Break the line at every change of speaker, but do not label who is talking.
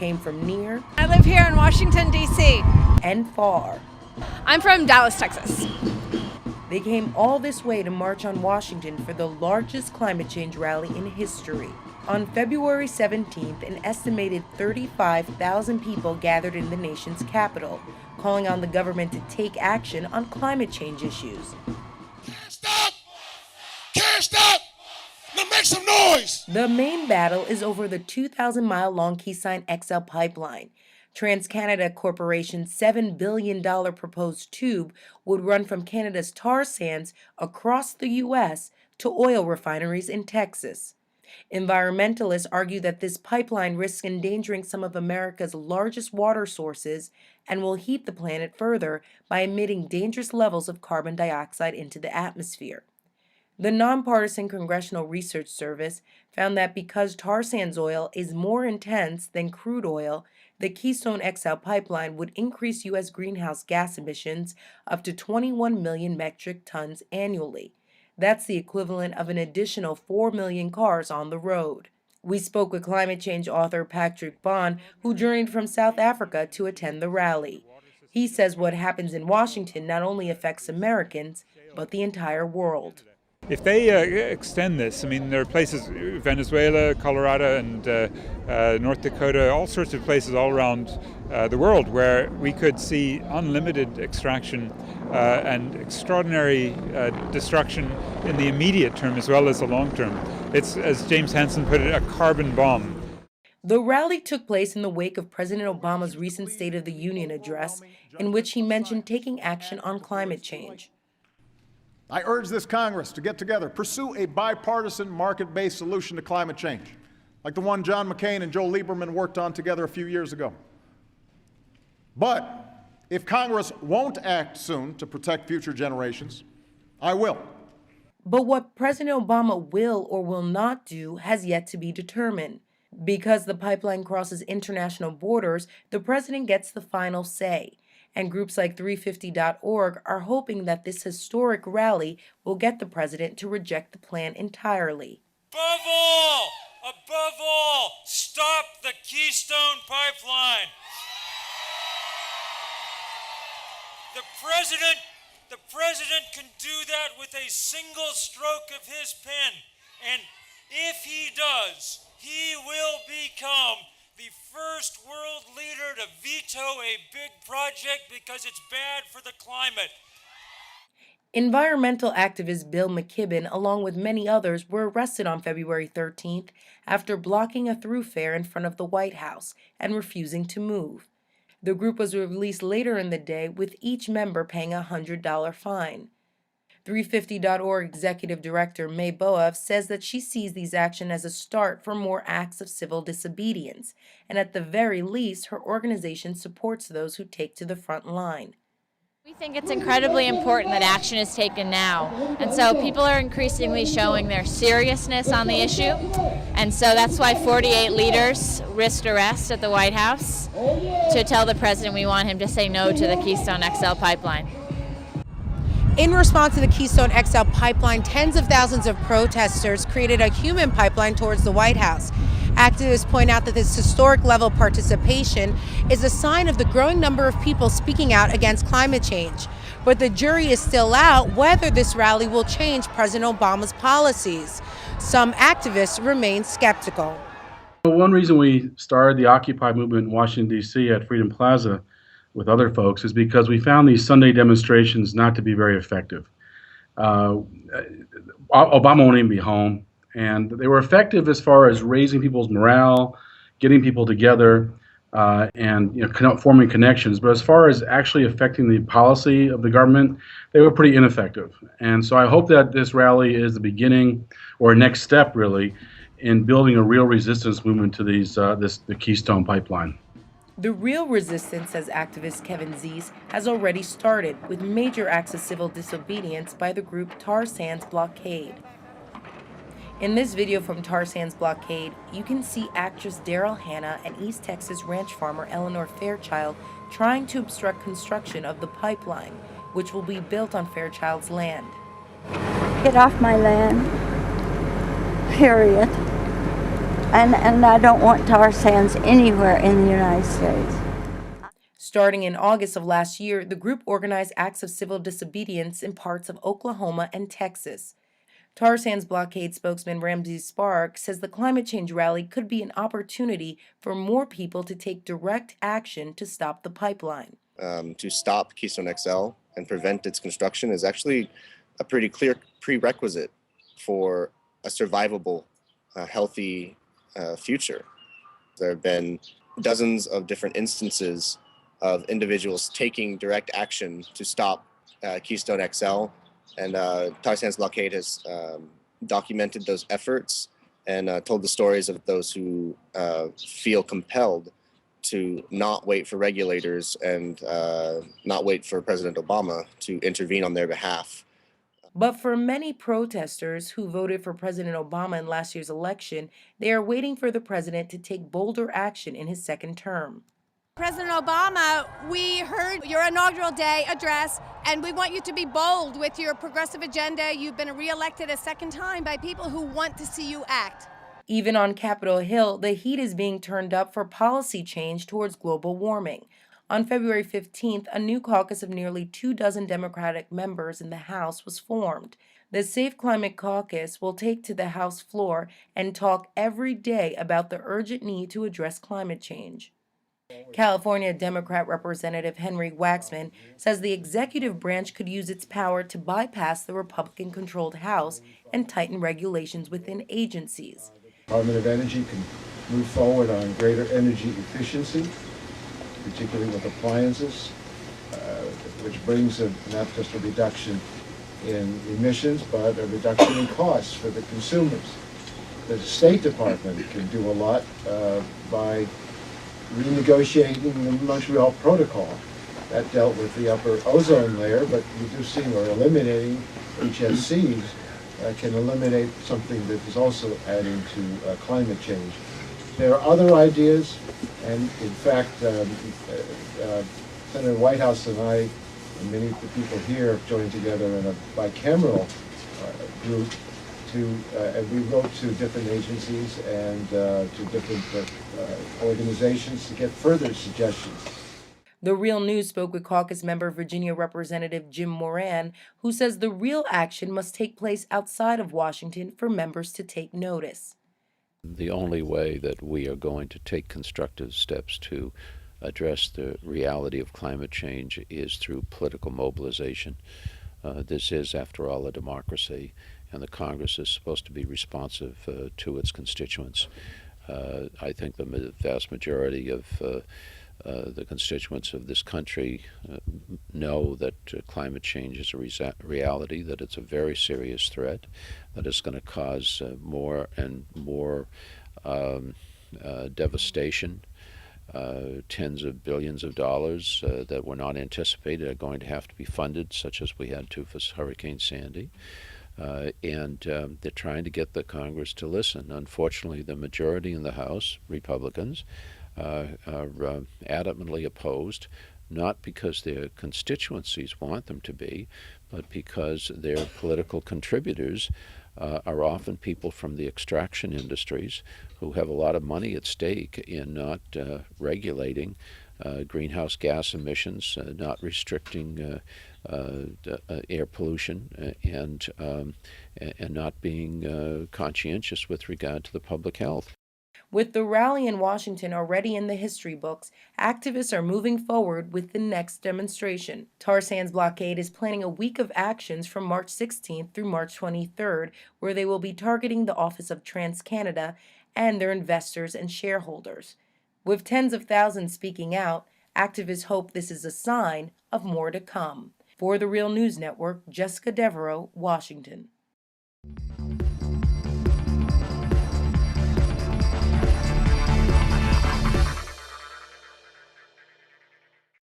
came from near.
I live here in Washington, D.C.
And far.
I'm from Dallas, Texas.
They came all this way to march on Washington for the largest climate change rally in history. On February 17th, an estimated 35,000 people gathered in the nation's capital, calling on the government to take action on climate change issues.
Can't stop! Can't stop! Now make some noise!
The main battle is over the 2,000-mile-long Keystone XL pipeline. TransCanada Corporation's $7 billion proposed tube would run from Canada's tar sands across the U.S. to oil refineries in Texas. Environmentalists argue that this pipeline risks endangering some of America's largest water sources and will heat the planet further by emitting dangerous levels of carbon dioxide into the atmosphere. The nonpartisan Congressional Research Service found that because tar sands oil is more intense than crude oil, the Keystone XL pipeline would increase U.S. greenhouse gas emissions up to 21 million metric tons annually. That's the equivalent of an additional 4 million cars on the road. We spoke with climate change author Patrick Bond, who journeyed from South Africa to attend the rally. He says what happens in Washington not only affects Americans, but the entire world.
If they extend this, I mean, there are places, Venezuela, Colorado, and North Dakota, all sorts of places all around the world where we could see unlimited extraction and extraordinary destruction in the immediate term as well as the long term. It's, as James Hansen put it, a carbon bomb.
The rally took place in the wake of President Obama's recent State of the Union address, in which he mentioned taking action on climate change.
I urge this Congress to get together, pursue a bipartisan market-based solution to climate change, like the one John McCain and Joe Lieberman worked on together a few years ago. But if Congress won't act soon to protect future generations, I will.
But what President Obama will or will not do has yet to be determined. Because the pipeline crosses international borders, the president gets the final say. And groups like 350.org are hoping that this historic rally will get the president to reject the plan entirely.
Above all, stop the Keystone Pipeline. The president can do that with a single stroke of his pen. And if he does, he will become the first world leader to veto a big project because it's bad for the climate.
Environmental activist Bill McKibben, along with many others, were arrested on February 13th after blocking a thoroughfare in front of the White House and refusing to move. The group was released later in the day, with each member paying a $100 fine. 350.org Executive Director May Boev says that she sees these actions as a start for more acts of civil disobedience, and at the very least, her organization supports those who take to the front line.
We think it's incredibly important that action is taken now, and so people are increasingly showing their seriousness on the issue, and so that's why 48 leaders risked arrest at the White House to tell the president we want him to say no to the Keystone XL pipeline.
In response to the Keystone XL pipeline, tens of thousands of protesters created a human pipeline towards the White House. Activists point out that this historic level of participation is a sign of the growing number of people speaking out against climate change. But the jury is still out whether this rally will change President Obama's policies. Some activists remain skeptical.
One reason we started the Occupy movement in Washington, D.C. at Freedom Plaza with other folks is because we found these Sunday demonstrations not to be very effective. Obama won't even be home, and they were effective as far as raising people's morale, getting people together, and forming connections. But as far as actually affecting the policy of the government, they were pretty ineffective. And so I hope that this rally is the beginning, or next step really, in building a real resistance movement to the Keystone Pipeline.
The real resistance, says activist Kevin Zeese, has already started with major acts of civil disobedience by the group Tar Sands Blockade. In this video from Tar Sands Blockade, you can see actress Daryl Hannah and East Texas ranch farmer Eleanor Fairchild trying to obstruct construction of the pipeline, which will be built on Fairchild's land.
Get off my land, period. And I don't want tar sands anywhere in the United States.
Starting in August of last year, the group organized acts of civil disobedience in parts of Oklahoma and Texas. Tar sands blockade spokesman Ramsey Sparks says the climate change rally could be an opportunity for more people to take direct action to stop the pipeline.
To stop Keystone XL and prevent its construction is actually a pretty clear prerequisite for a survivable, healthy future. There have been dozens of different instances of individuals taking direct action to stop Keystone XL, and Tar Sands Blockade has documented those efforts and told the stories of those who feel compelled to not wait for regulators and not wait for President Obama to intervene on their behalf.
But for many protesters who voted for President Obama in last year's election, they are waiting for the president to take bolder action in his second term.
President Obama, we heard your inaugural day address, and we want you to be bold with your progressive agenda. You've been reelected a second time by people who want to see you act.
Even on Capitol Hill, the heat is being turned up for policy change towards global warming. On February 15th, a new caucus of nearly 24 Democratic members in the House was formed. The Safe Climate Caucus will take to the House floor and talk every day about the urgent need to address climate change. California Democrat Representative Henry Waxman says the executive branch could use its power to bypass the Republican-controlled House and tighten regulations within agencies.
The Department of Energy can move forward on greater energy efficiency, particularly with appliances, which brings not just a reduction in emissions, but a reduction in costs for the consumers. The State Department can do a lot by renegotiating the Montreal Protocol. That dealt with the upper ozone layer, but reducing or eliminating HFCs can eliminate something that is also adding to climate change. There are other ideas, and in fact, Senator Whitehouse and I, and many of the people here, have joined together in a bicameral group and we wrote to different agencies and to different organizations to get further suggestions.
The Real News spoke with caucus member Virginia Representative Jim Moran, who says the real action must take place outside of Washington for members to take notice.
The only way that we are going to take constructive steps to address the reality of climate change is through political mobilization. This is, after all, a democracy, and the Congress is supposed to be responsive to its constituents. I think the vast majority of the constituents of this country know that climate change is a reality, that it's a very serious threat, that it's going to cause more and more devastation. Tens of billions of dollars that were not anticipated are going to have to be funded, such as we had to for Hurricane Sandy. And they're trying to get the Congress to listen. Unfortunately, the majority in the House, Republicans, are adamantly opposed, not because their constituencies want them to be, but because their political contributors are often people from the extraction industries who have a lot of money at stake in not regulating greenhouse gas emissions, not restricting air pollution, and not being conscientious with regard to the public health.
With the rally in Washington already in the history books, activists are moving forward with the next demonstration. Tar Sands Blockade is planning a week of actions from March 16th through March 23rd, where they will be targeting the Office of TransCanada and their investors and shareholders. With tens of thousands speaking out, activists hope this is a sign of more to come. For the Real News Network, Jessica Devereaux, Washington.